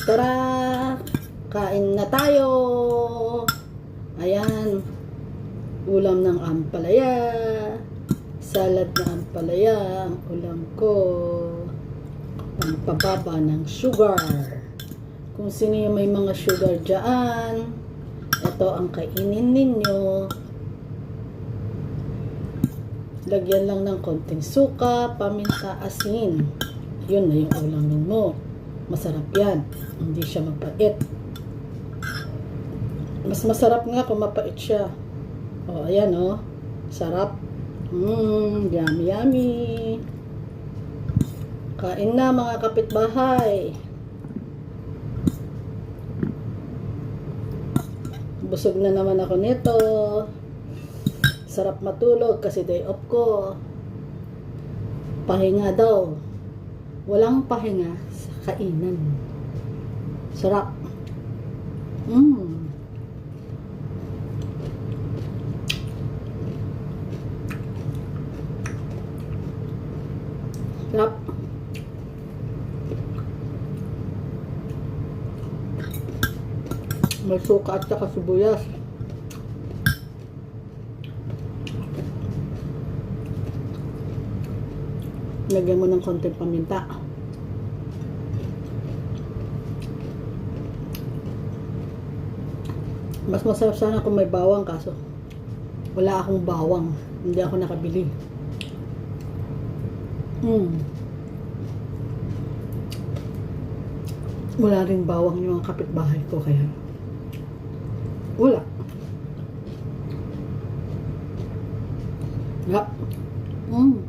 Tara, kain na tayo. Ayan, ulam ng ampalaya. Salad na ampalaya ang ulam ko. Pampababa ng sugar. Kung sino yung may mga sugar dyan, ito ang kainin ninyo. Lagyan lang ng konting suka, paminta, asin. Yun na yung ulamin mo. Masarap yan. Hindi siya mapait. Mas masarap nga kung mapait siya. O, ayan o. Sarap. Yummy, yummy. Kain na mga kapitbahay. Busog na naman ako nito. Sarap matulog kasi day off ko. Pahinga daw. Walang pahinga sa kainan. Sarap. Sarap. May suka at saka sibuyas. Lagyan mo ng konting paminta. Mas masarap sana kung may bawang, kaso wala akong bawang. Hindi ako nakabili. Wala rin bawang yung mga kapitbahay ko, kaya wala. Yep. Nga.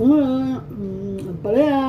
Ang palaya.